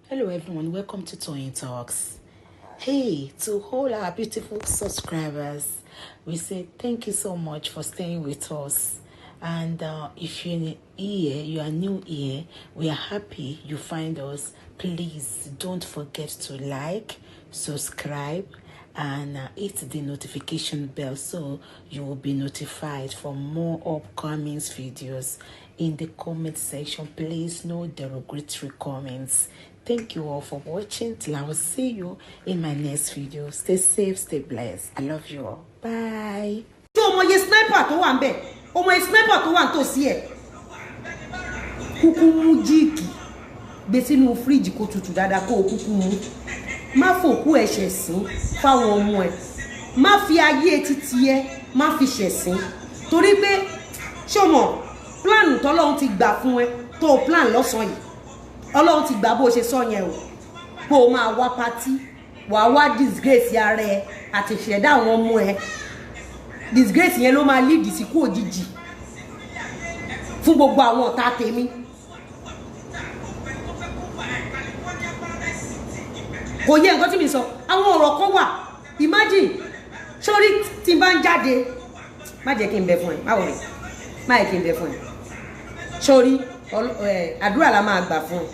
Hello everyone, welcome to Toyeen Talks. Hey, to all our beautiful subscribers, we say thank you so much for staying with us. And if you're here, you are new here, we are happy you find us. Please don't forget to like, subscribe, and hit the notification bell so you will be notified for more upcoming videos. In the comment section, please no derogatory comments. Thank you all for watching. Till I will see you in my next video. Stay safe, stay blessed. I love you all. Bye. Sniper tó wà ńbẹ̀. Sniper tó wà nítòsí ẹ̀. Kúkú mú jíìkì. Gbé sínú fridge kó tutù dáadáa kó kúkú mú. Má fòkú ẹ̀ṣẹ̀ sín fáwọn ọmọ ẹ̀. Má fi ayé títí ẹ, má fi ṣẹ̀sín. Torí pé ṣó mọ̀ plan t'Ọlọ́run ti gbà fún ẹ tó plan lọ́sàn yìí. Ọlọ́run ti gbà bó ṣe sọ yẹn o. Bó máa wá party, wá wá disgrace ara ẹ àti ṣẹ̀dá àwọn ọmọ ẹ. Disgrace yẹn ló máa lead sí kú òjijì fún gbogbo àwọn ọ̀tá tèmi. Kò yẹ nǹkan tí mi sọ, àwọn ọ̀rọ̀ kan wà. Imagine, sórí tí n bá ń jáde, má jẹ́ kí n bẹ fún ẹ, má wọ̀rẹ̀, má yẹ kí n bẹ fún ẹ. Sórí, àdúrà la máa gbà fún ẹ.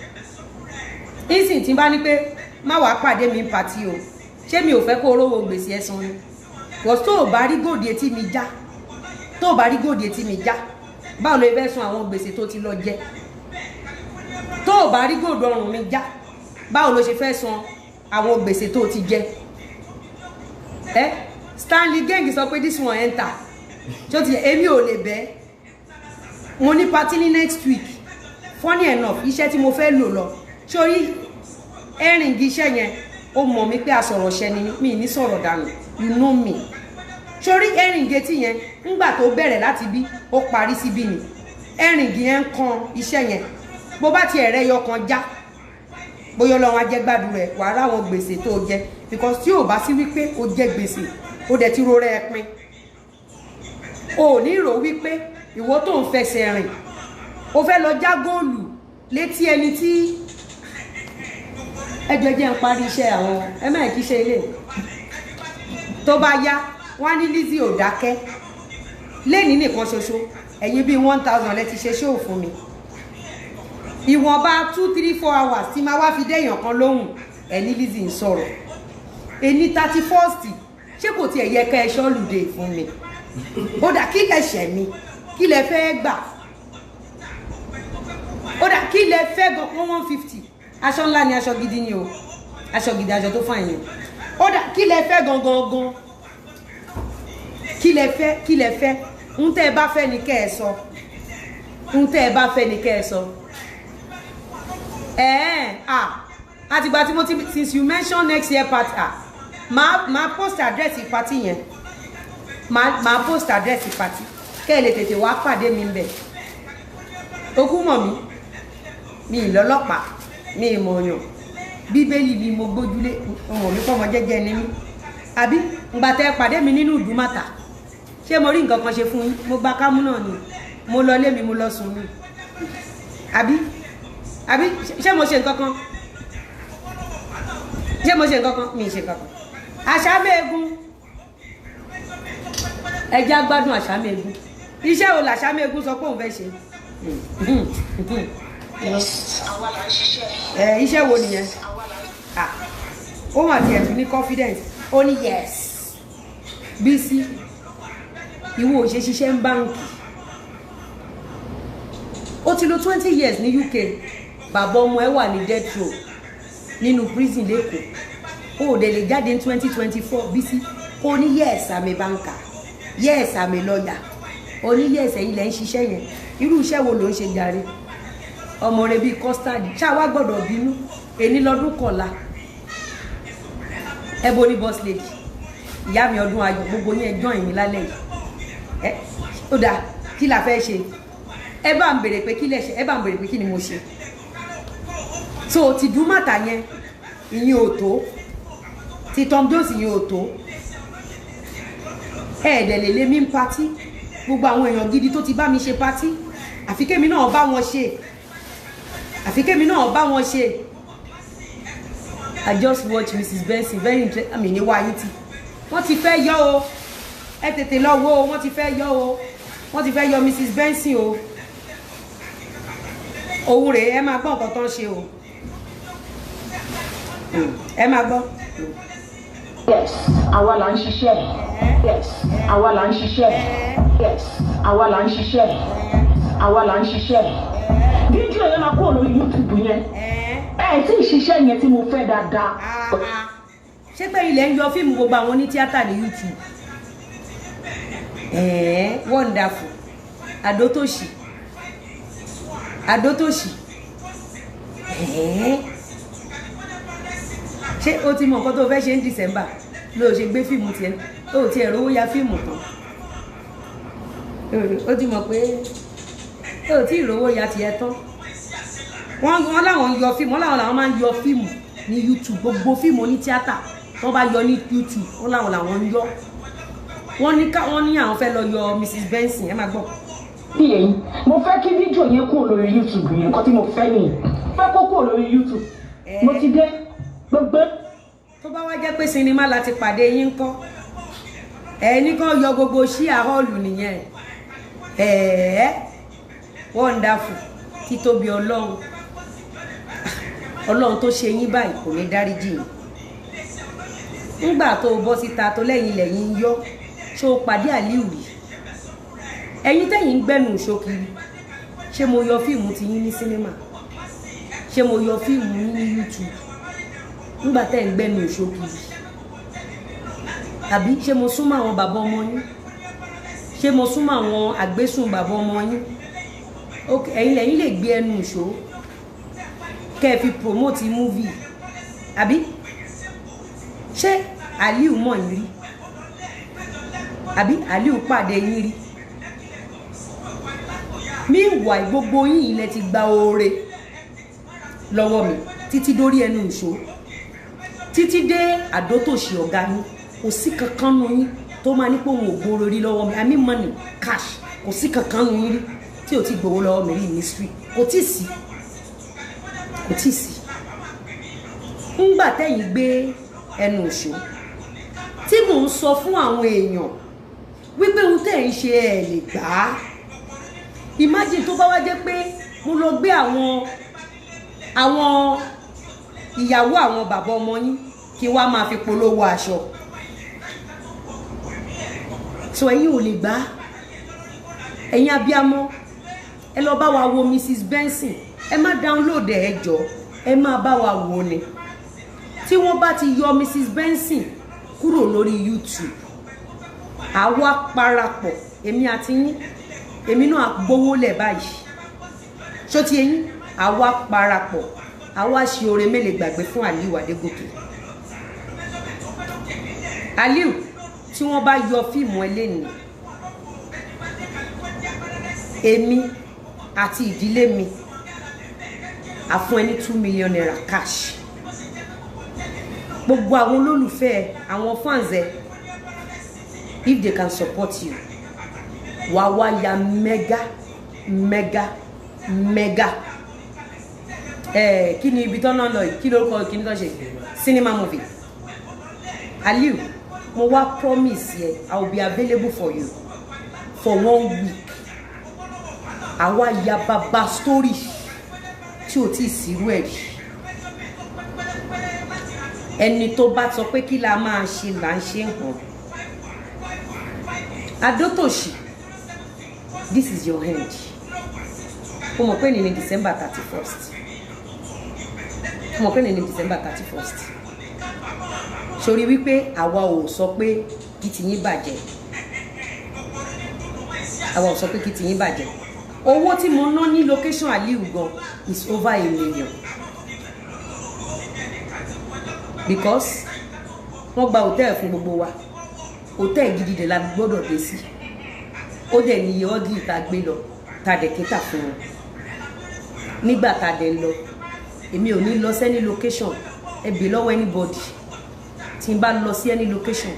Ìsìn tí n bá ní pé má wàá pàdé mi pàtí o, ṣé mi ò fẹ́ kó rówó gbèsè ẹ san ni? Wọ́n tó bá rí gòdì etí mi já, tó bá rí gòdì etí mi já, báwo ló fẹ́ san àwọn gbèsè tó ti lọ jẹ? Tó bá rí gòdì ọrùn mi já, báwo ló ṣe fẹ́ san àwọn gbèsè tó ti jẹ? Stanley Gang sọ pé this one enter. Ṣó ti èmi ò lè bẹ́. Mo ní party ní next week. Funny enough, iṣẹ́ tí mo fẹ́ lò lọ. Sórí ẹ̀rìn iṣẹ́ yẹn, ó mọ̀ mí pé asọ̀rọ̀ ṣẹ ni mi ní sọ̀rọ̀ dànù. You know me. Sórí ẹ̀rìngì tí yẹn ńgbà tó bẹ̀rẹ̀ láti bí ó parí sí bí ni. Ẹ̀rìngì yẹn kan iṣẹ́ yẹn. Bó bá ti ẹ̀rẹ́ yọ kan já. Bóyá Ọlọ́run á jẹ́ gbádùn rẹ̀ wà ra àwọn gbèsè tó jẹ because tí ò bá sí wípé ó jẹ gbèsè ó dẹ̀ ti ro rẹ̀ pin. O ní rò wípé ìwọ tó ń fẹsẹ̀ rìn ó fẹ́ lọ já góòlù létí ẹni tí ẹjọ́ jẹ́ ń parí iṣẹ́ àwọn ẹ má kí ṣe ilé tó bá yá wọ́n ní Lizzy ò dákẹ́ lẹ́ni nìkan ṣoṣo ẹ̀yin bí 1000 lẹ ti ṣe ṣóò fún mi ìwọ̀nba 2, 3, 4 hours tí máa wá fi dẹ́yàn kan lóhùn ẹni Lizzy ń sọ̀rọ̀ ẹni 31st ṣé kò tiẹ̀ yẹ ká ẹ ṣọ́lùdé fún mi ó dà kí lẹ ṣẹ̀ mi kí lẹ fẹ́ gbà ó dà kí lẹ fẹ́ gan 150 aṣọ ńlá ni aṣọ gidi ni o aṣọ gidi aṣọ tó fà yín ó dà kí lẹ fẹ́ gangan kí lẹ fẹ́ ń tẹ́ ẹ bá fẹ́ ni kẹ́ ẹ sọ ń tẹ́ ẹ bá fẹ́ ni kẹ́ ẹ sọ àtìgbà tí mo ti since you mention next year party máa post address party yẹn máa post address party kẹ́ ẹ lè tètè wá pàdé mi ńbẹ̀ okú mọ̀ mi ìlọ́lọ́pàá mi ìmọ̀ọ̀yàn bíbélì mi mo gbójúlé ọmọ mi fọmọ jẹ́jẹ́ ni mí àbí ngbà tẹ́ pàdé mi nínú Ìdúmọ̀tà ṣé mo rí nǹkan kan ṣe fún yín mo gba kámú náà ni mo lọ lé mi mo lọ sùn mi àbí ṣé mo ṣe nǹkan kan mi ṣe nǹkan kan Àṣàmẹ́ẹ̀gún ẹja gbádùn Àṣàmẹ́ẹ̀gún iṣẹ́ wo l'Àṣàmẹ́ẹ̀gún sọ pé òun fẹ́ ṣe iṣẹ́ wo nìyẹn ó mà tiẹ̀ tún ní confidence ó ní yes Bísí ìwọ ò ṣe ṣiṣẹ́ ń báǹkì ó ti lò 20 years ní UK bàbá ọmọ ẹ wà ní death row nínú prison lẹ́kọ̀ọ́ ó dẹ̀ lè jáde ní 2024 Bísí ó ní yes I'm a banker yes I'm a lawyer ó ní yes ẹ̀yin lẹ́ ń ṣiṣẹ́ yẹn irú iṣẹ́ wo ló ń ṣe jàre ọmọ rẹ bíi custard ṣáwá gbọ́dọ̀ bínú èní lọ́dún kọ̀la ẹbọ ní boss lady ìyá mi ọdún ayọ̀ gbogbo ní ẹjọ́ ìmí lálẹ́ yìí ó dáa kí la fẹ́ ṣe ẹ bá ń bèrè pé kí lẹ ṣe ẹ bá ń bèrè pé kí ni mo ṣe so ti Ìdúmọ̀tà yẹn ìyẹn ò tó ti Tom Jones ìyẹn ò tó ẹ̀ẹ́dẹ̀ lè lé mi ń patí gbogbo àwọn èèyàn gidi tó ti bá mi ṣe patí àfi kémi náà bá wọn ṣe I just watch Mrs. Benson very interesting. I mean, wá yín tí wọ́n ti fẹ́ yọ o ẹ tètè lọ wo o wọ́n ti fẹ́ yọ o wọ́n ti fẹ́ yọ Mrs. Benson o òun rèé ẹ máa gbọ́ nǹkan tó ń ṣe o ẹ máa gbọ́. Yes, àwa là ń ṣiṣẹ́. Yes, àwa là ń ṣiṣẹ́. Yes, àwa là ń ṣiṣẹ́. Àwa là ń ṣiṣẹ́. Fídíò yẹn máa kúrò lórí YouTube yẹn. Tí ìṣiṣẹ́ yẹn tí mo fẹ́ dáadáa. Ṣé pé ilẹ̀ ń yọ fíìmù gbogbo àwọn ní tíátà ní YouTube? Wonderful. Adótòṣì. Adótòṣì. Ṣé o ti mọ nǹkan tó fẹ́ ṣe ní December ló ṣe gbé fíìmù tiẹ̀ ó ti ẹ̀rọ owó ya fíìmù tán ó ti mọ̀ pé ó ti ìrówó ya tiẹ̀ tán wọ́n láwọn yọ fíìmù wọ́n láwọn máa ń yọ fíìmù ní YouTube gbogbo fíìmù oní tíátà tó bá yọ ní YouTube wọ́n láwọn làwọn ń yọ wọ́n ní àwọn fẹ́ lọ yọ Mrs. Benson ẹ máa gbọ́. bí èyí mo fẹ́ kí fídíò yẹn kúrò lórí YouTube yẹn nǹkan tí mo fẹ́ nìyẹn fẹ́ kó kúrò lórí YouTube mo ti dé gbogbo. tó bá wá jẹ́ pé sinimá láti pàdé yín kọ́ ẹni kan yọ gbogbo sí àhọ́ọ̀lù nìyẹn wonderful títóbi ọlọ́run tó ṣe yín báyìí kò ní dáríjì yín nígbà tó bọ́ síta tó lẹ́yìn yọ ṣó pàdé Aliu rí ẹ̀yin tẹ́yìn ń gbẹ́nu ṣókiri ṣé mo yọ fíìmù ti yín ní sinimá ṣé mo yọ fíìmù yín ní YouTube nígbà tẹ́ ń gbẹ́nu ìṣókiri àbí ṣé mo súnmọ́ àwọn bàbá ọmọ yín ṣé mo súnmọ́ àwọn àgbésùn bàbá ọmọ yín ẹ̀yin lẹ́yìn lè gbé ẹnu ìṣó kẹ́ ẹ fi promote movie àbí ṣé Aliu mọ̀ yín rí àbí Aliu pàdé yín rí meanwhile gbogbo yín ilẹ̀ ti gba oore lọ́wọ́ mi títí dórí ẹnu ìṣó títí dé Adótòṣì ọ̀gá yín kò sí kankan nu yín tó máa ní pé òun ò gbowó rí lọ́wọ́ mi I mean money cash kò sí kankan nu yín rí tí ò ti gbowó lọ́wọ́ mi rí mystery kò tí sí ńgbà tẹ́yìn gbé ẹnu ìṣó tí mò ń sọ fún àwọn èèyàn wípé ohun tẹ́ ń ṣe ẹ̀ lè gbà á imagine tó bá wá jẹ́ pé mo lọ gbé àwọn ìyàwó àwọn bàbá ọmọ yín kí wá máa fi polówó aṣọ so ẹ̀yin ò lè gbà ẹ̀yin abiyamọ ẹ lọ bá wa wo Mrs. Benson ẹ má download ẹ jọ ẹ má bá wa wo ni tí wọ́n bá ti yọ Mrs. Benson kúrò lórí YouTube àwa parapọ̀ èmi àti yín èmi náà gbowó lẹ̀ báyìí ṣó ti yín àwa parapọ̀ àwa ṣe oore mélè gbàgbé fún Aliu Adégòkè Aliu tí wọ́n bá yọ fíìmù ẹlẹ́ni èmi àti ìdílé mi àfún ẹni 2 million naira cash gbogbo àwọn olólùfẹ́ àwọn fans ẹ if they can support you wà wá ya mega kí ni ibi tó náà lọ yìí kí lórúkọ kí ni tó ṣe cinema movie Aliu mo wá promise yẹ I will be available for you for 1 week àwa ya baba story tí o ti sírú ẹ̀ rí ẹni tó bá sọ pé kí la máa ṣe là ń ṣe hàn Adótòṣì this is your hand o mọ̀ pé ní December 31st o mọ̀ pé ní December 31st sori wípé àwa ò sọ pé kí tiyín bàjẹ́ àwa ò sọ pé kí tiyín bàjẹ́ owó tí mo ná ní location Aliu gan is over 1 million because wọ́n gba hòtẹ́ẹ̀lì fún gbogbo wa hòtẹ́ẹ̀lì gidi dẹ̀ la gbọ́dọ̀ dé sí ó dẹ̀ ní iye ọ́gì tá gbé lọ tá dẹ̀ kíta fún wọn nígbà tá dẹ̀ lọ èmi ò ní lọ sẹ́ni location ẹ bè lọ́wọ́ anybody tí n bá lọ sí any location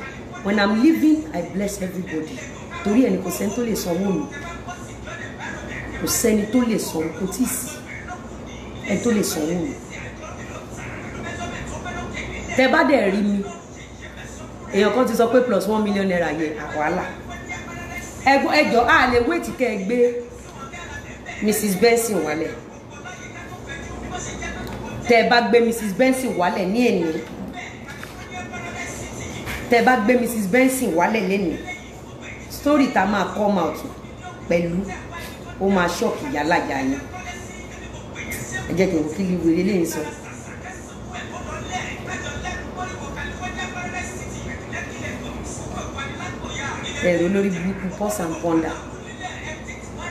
when I'm leaving I bless everybody torí ẹni kò sẹ́ni tó lè sanwó mi kò sẹ́ni tó lè sanwó kò tí ì sí ẹni tó lè sanwó mi tẹ́ bá dẹ̀ rí mi èèyàn kan ti sọ pé plus 1 million naira yẹ àwàlà ẹjọ́ a lè wéètì kẹ́ ẹ gbé Mrs. Benson wálẹ̀ tẹ́ bá gbé Mrs. Benson wálẹ̀ ní èní tẹ́ bá gbé Mrs. Benson wálẹ̀ lẹ́ni story tá máa come out pẹ̀lú ó máa ṣọ́ọ̀kì yálàyà yín ẹ jẹ́ kí n kí lè wèrè lẹ́yìn sọ. ẹ̀rọ lórí burúkú Pulse and Ponder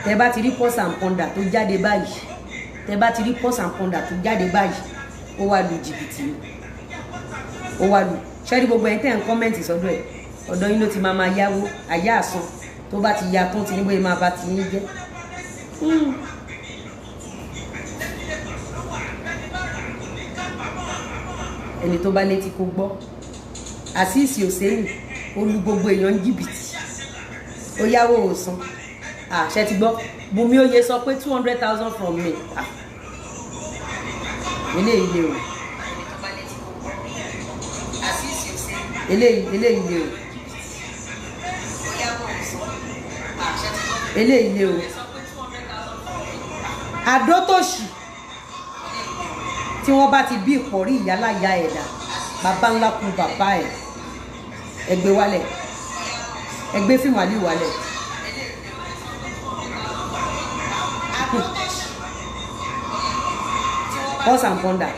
tẹ́ bá ti rí Pulse and Ponder tó jáde báyìí tẹ́ bá ti rí Pulse and Ponder tó jáde báyìí ó wá lu jìbìtì ó wá lu ṣẹ́rí gbogbo ẹ̀ tẹ́ ń kọ́mẹ́ǹtì sọ́dọ̀ ẹ̀ ọ̀dọ̀ yín ló ti máa yáwó àyà àsan tó bá ti ya tún ti ní bóyá máa bá ti yín jẹ́ ẹni tó bá létí kó gbọ́ àṣìṣì òsèyìn ó lu gbogbo èèyàn jìbìtì ó yáwó òsán àṣẹ ti gbọ́ Bùnmi Oyè sọ pé 200,000 from me eléyìí lè o eléyìí lè o eléyìí lè o àdótòṣì tí wọ́n bá ti bí ìpọ̀rí ìyálàyà ẹ̀dá bàbá ńlá kú bàbá ẹ̀ ẹgbẹ́ wálẹ̀ ẹgbẹ́ fíìmù àlè wálẹ̀ Pulse and Ponder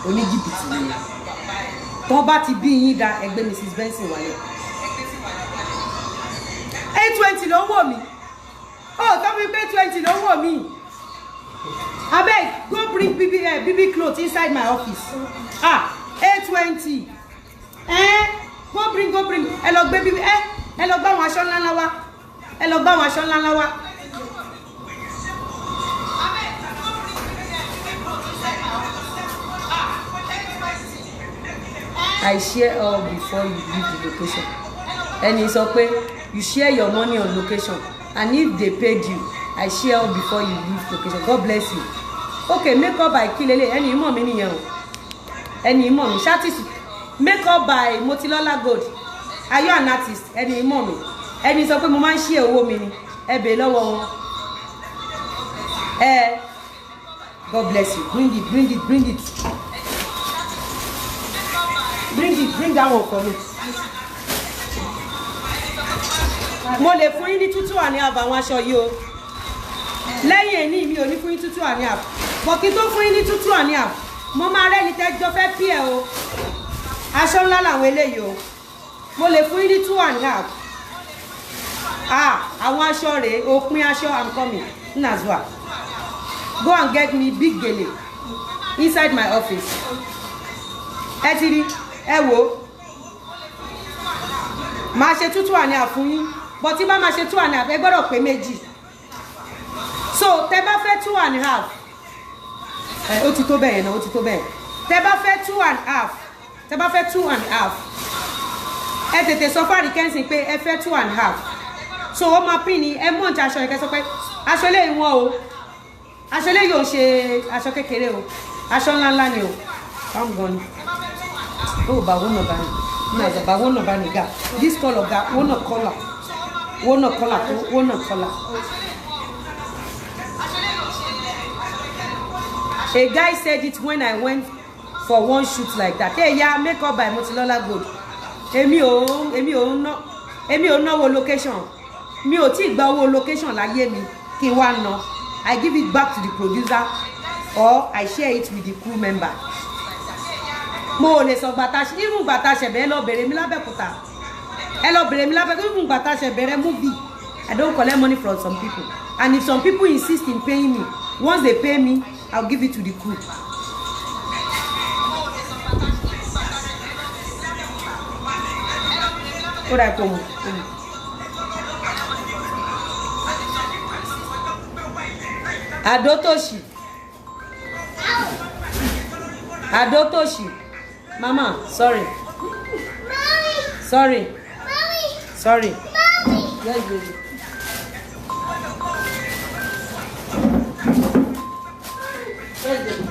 oní jìbìtì ni tó bá ti bí yín da ẹgbẹ́ Mrs. Benson wálẹ̀ 820 ló ń wò mí tó fi pé 20 ló ń wò mí abeg go bring BB cloth inside my office 820 go bring ẹ lọ gbé BB ẹ lọ gbá àwọn aṣọ ńlá wá ẹ lọ gbá àwọn aṣọ ńlá wá. I share all before you leave the location. Ẹni sọ pé you share your money on location and if they paid you I share all before you leave location. God bless you. Okay, make up by Kilele. Ẹni ìmọ̀ mi nìyẹn o. Ẹni ìmọ̀ mi ṣáàtìsì. Make up by Motilola Gold. Are you an artist? Ẹni ìmọ̀ mi. Ẹni sọ pé mo máa ń share owó mi ni. Ẹ bèè lọ́wọ́ wọn. God bless you. Bring it. Bring that one for me. Mo lè fún yín ní tútù àní àbà àwọn aṣọ yìí o. Lẹ́yìn èní mi ò ní fún yín tútù àní àbà. Bọ̀ kí tó fún yín ní tútù àní àbà. Mo máa rẹ́ni tẹ́jọ́ fẹ́ pí ẹ̀ o. Aṣọ ńlá làwọn eléyìí o. Mo lè fún yín ní 2 and a half. Àwọn aṣọ rèé, òpin aṣọ I'm coming. Nazwa. Go and get me big gele inside my office. Ẹ ti rí, ẹ wò. Máa ṣe tútù àní àfún yín. But tí bá máa ṣe 2 and a half, ẹ gbọ́dọ̀ pé méjì. So, tẹ́ bá fẹ́ 2 and a half. Ó ti tó bẹ́ẹ̀ náà, ó ti tó bẹ́ẹ̀. Tẹ́ bá fẹ́ 2 and a half. Tẹ́ bá fẹ́ 2 and a half. Ẹ tètè sọ fún àríkẹ́nsìn pé ẹ fẹ́ 2 and a half. So, ó máa pín ní ẹ mọ̀ ní aṣọ ìkẹ́ sọ pé aṣọ lè wọ́n o. Aṣọ lè yóò ṣe aṣọ kékeré o. Aṣọ ńláńlá ni o. Come on. Oh, ba wo no ba ni. Na ba wo no ba ni ga. This color ga, wo no color. Wo no color to, wo no color. A guy said it when I went for one shoot like that. Hey, yeah, make up by Motilola Gold. Èmi ò náwó location. Mi ò tí gba owó location láyé mi kí wá ná. I give it back to the producer or I share it with the crew member. Mo lè sọ gbàtà even gbàtà ṣẹ̀bẹ̀ lọ bẹ̀rẹ̀ mi l'Abẹ́òkúta. Ẹ lọ bẹ̀rẹ̀ mi l'Abẹ́òkúta even gbàtà ṣẹ̀bẹ̀rẹ̀ movie. I don't collect money from some people. And if some people insist in paying me, once they pay me, I'll give it to the crew. Ó dà kó mu. Adotoshi. Mama, sorry. Sorry. Sorry. Yes, baby. Yes, baby.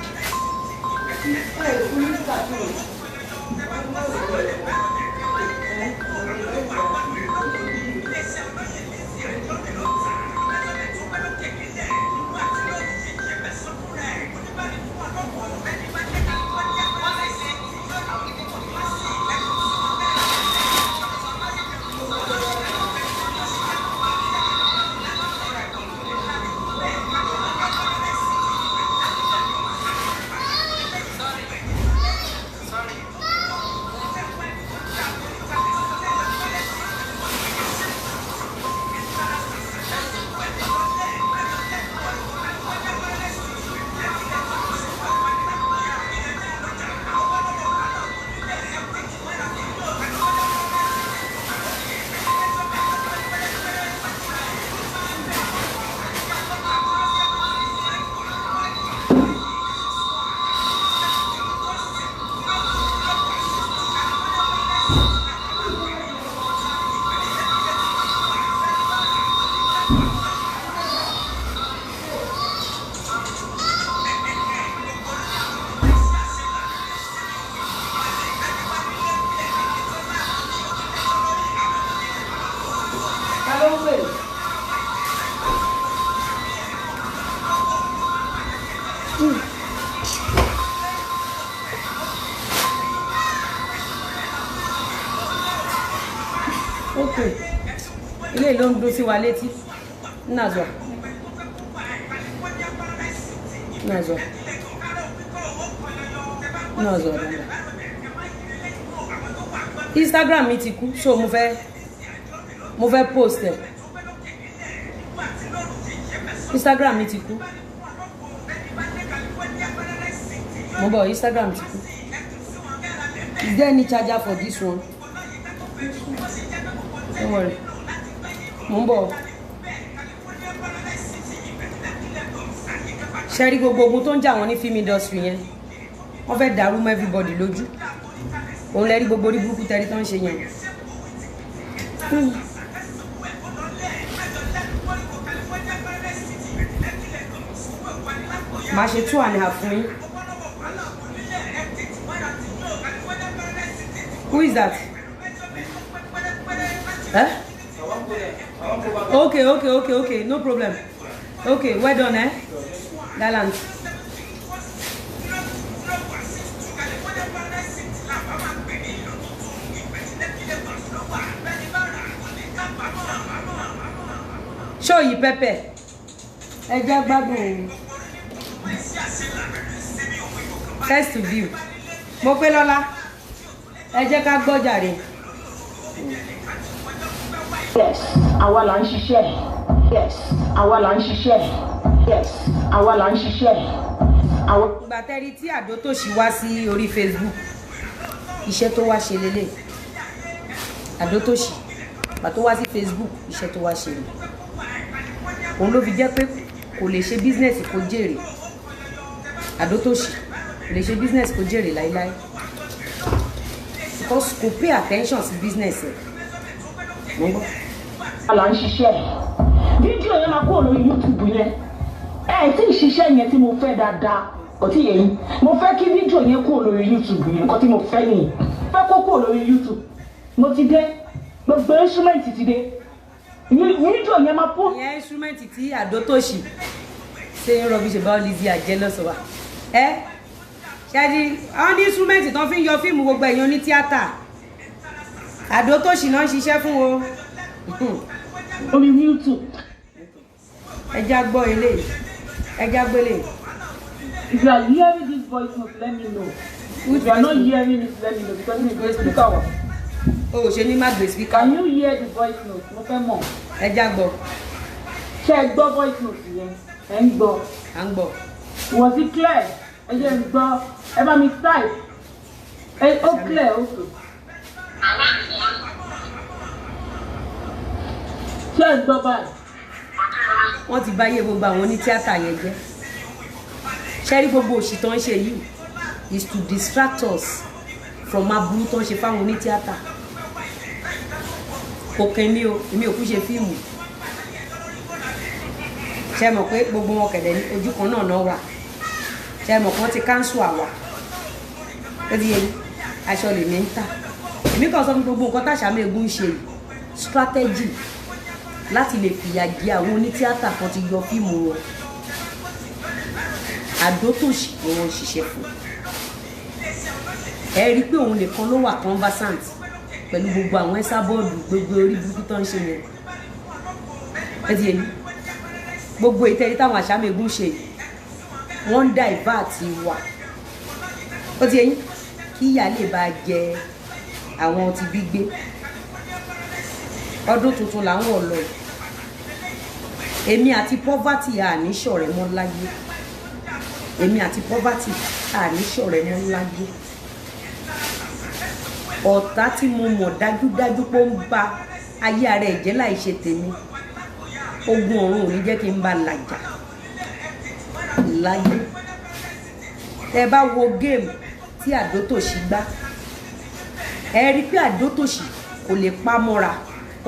Okay. Ilé ló ń dúró sí wa létí. Nazwa. Nazwa. Nazwa. Instagram mi ti kú, so mo fẹ́ post ẹ̀. Instagram mi ti kú. Mo bọ̀, Instagram ti kú. Is there any charger for this one? Don't worry. Mo ń bọ̀. Ṣé rí gbogbo ogun tó ń jà wọ́n ní film industry yẹn? Wọ́n fẹ́ dàrú mọ́ everybody lójú. Òun lẹ́rí gbogbo orí burúkú tẹ́rí tó ń ṣe yẹn. Màá ṣe 2.5 fún yín. Who is that? Huh? Okay. No problem. Okay, well done, eh? Gallant. Show you Pepe. Ẹ jẹ́ gbádùn. Test to view. Mo pé lọ́lá. Ẹ jẹ́ ká gbọ́ jàre. Yes, àwa là ń ṣiṣẹ́. Yes, àwa là ń ṣiṣẹ́. Yes, àwa là ń ṣiṣẹ́. Ìgbà tẹ́rí tí Àdótòṣì wá sí orí Facebook, iṣẹ́ tó wá ṣe lélẹ̀. Àdótòṣì, ìgbà tó wá sí Facebook, iṣẹ́ tó wá ṣe lélẹ̀. Òun ló fi jẹ́ pé kò lè ṣe business kó jèrè. Àdótòṣì kò lè ṣe business kó jèrè láíláí. Because kò pay attention sí business ẹ̀. Mo gbọ́. Àwa là ń ṣiṣẹ́. Fídíò yẹn máa kúrò lórí YouTube yẹn. Tí ìṣiṣẹ́ yẹn tí mo fẹ́ dáadáa kò tí yẹn. Mo fẹ́ kí fídíò yẹn kúrò lórí YouTube yẹn nǹkan tí mo fẹ́ nìyẹn. Fẹ́ kó kúrò lórí YouTube. Mo ti dé. Gbogbo instrument ti dé. Fídíò yẹn máa kú. Ìyẹn instrument tí Àdótòṣì saying rubbish about Lizzy are jealous of her. Ṣáàdì àwọn ní instrument tó fi ń yọ fíìmù gbogbo èèyàn ní tíátà. Àdótòṣì náà ń ṣiṣẹ́ fún o. Orí YouTube. Ẹja gbọ́ eléyìí. Ẹja gbọ́ eléyìí. If you are hearing this voice note, let me know. If you are not hearing it, let me know because it's a speaker one. O ṣe ní má gbé speaker. Can you hear the voice note? Mo fẹ́ mọ̀. Ẹja gbọ́. Ṣé ẹ gbọ́ voice note yẹn? Ẹ ń gbọ́. À ń gbọ́. Was it clear? Ẹ jẹ́ ń gbọ́. Ẹ bá mi type. Ó clear also. Ṣé ẹ gbọ́ báyìí? Wọ́n ti báyé gbogbo àwọn oní tíátà yẹn jẹ́. Ṣé rí gbogbo òṣì tó ń ṣe yìí is to distract us from aburú tó ń ṣe fáwọn oní tíátà. Kò kàn mí o, èmi ò kú ṣe fíìmù. Ṣé mọ̀ pé gbogbo wọn kẹ̀dẹ̀ ní ojú kan náà wà. Ṣé mọ̀ pé wọ́n ti cancel àwa. Ó ti yé yín. aṣọ lè ní ń tà èmi kàn sọ fún gbogbo nǹkan t'Aṣàmẹ́gun ń ṣe strategy láti lè fìyà jẹ àwọn onítíátà kan ti yọ fíìmù wọn Adótòṣì ni wọ́n ṣiṣẹ́ fún ẹ rí i pé òun nìkan ló wà conversant pẹ̀lú gbogbo àwọn ẹ́sà bọ́ọ̀dù gbogbo orí burúkú tó ń ṣe yẹn ẹ ti yẹn gbogbo ìtẹ́rí táwọn Aṣàmẹ́gun ṣe wọ́n ń dá ìbá àti wà ó ti yẹn kí ìyá lè bá jẹ àwọn ti gbígbé ọdún tuntun làwọn ọ̀lọ́ èmi àti poverty àní ṣọ̀rẹ́ mọ́ láyé èmi àti poverty àní ṣọ̀rẹ́ mọ́ láyé ọ̀tá tí mo mọ̀ dájúdájú pé ó ń ba ayé ara ẹ̀ jẹ́ láì ṣe tèmi ogun ọ̀run ò ní jẹ́ kí n bá làjà láyé ẹ bá wo géèmù tí Adótòṣì gbá ẹ rí i pé Adótòṣì kò lè pa mọ́ra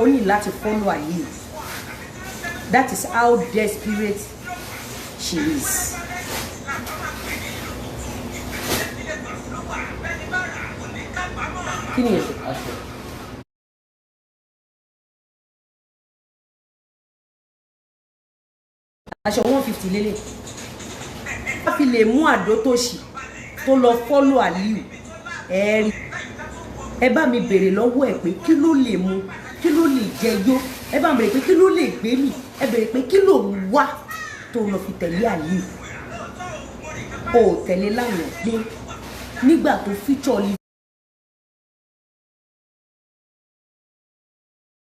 ó ní láti follow Aliyu that is how desperate she is. kí ni èso? aṣọ 150 lélẹ̀ wọ́n fi lè mú Adótòṣì tó lọ follow Aliyu ẹ bá mi bèrè lọ́wọ́ ẹ̀ pé kí ló lè mú kí ló lè jẹ yó ẹ bá mi bèrè pé kí ló lè gbé mi ẹ bèrè pé kí ló ń wá tó lọ fi tẹ̀lé Aliyu o tẹ̀lé láwọn gbé nígbà tó feature